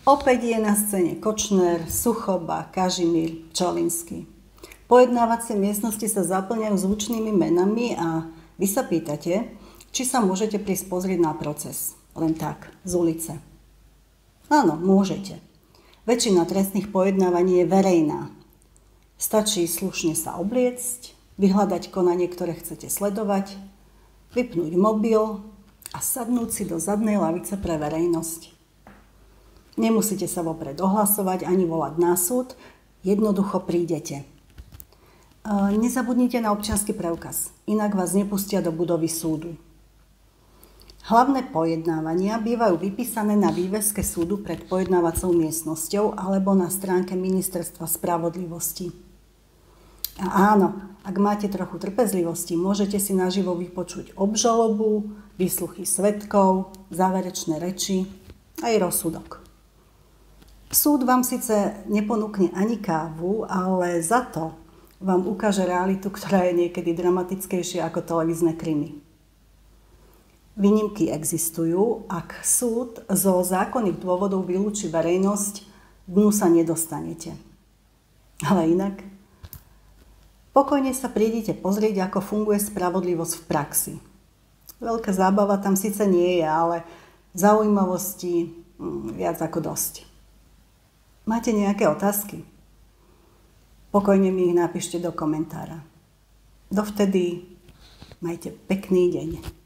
Opäť je na scéne Kočner, Suchoba, Kažimír, Pčolinský. Pojednávacie miestnosti sa zaplňajú zvučnými menami a vy sa pýtate, či sa môžete prísť pozrieť na proces. Len tak, z ulice. Áno, môžete. Väčšina trestných pojednávaní je verejná. Stačí slušne sa obliecť, vyhľadať konanie, ktoré chcete sledovať, vypnúť mobil a sadnúť si do zadnej lavice pre verejnosť. Nemusíte sa vopred ohlasovať ani volať na súd, jednoducho prídete. Nezabudnite na občiansky preukaz, inak vás nepustia do budovy súdu. Hlavné pojednávania bývajú vypísané na výveske súdu pred pojednávacou miestnosťou alebo na stránke Ministerstva spravodlivosti. A áno, ak máte trochu trpezlivosti, môžete si naživo vypočuť obžalobu, výsluchy svedkov, záverečné reči aj rozsudok. Súd vám síce neponúkne ani kávu, ale za to vám ukáže realitu, ktorá je niekedy dramatickejšia ako televízne krimi. Výnimky existujú, ak súd zo zákonných dôvodov vylúči verejnosť, dnu sa nedostanete. Ale inak, pokojne sa prídite pozrieť, ako funguje spravodlivosť v praxi. Veľká zábava tam síce nie je, ale zaujímavosti viac ako dosť. Máte nejaké otázky? Pokojne mi ich napíšte do komentára. Dovtedy majte pekný deň.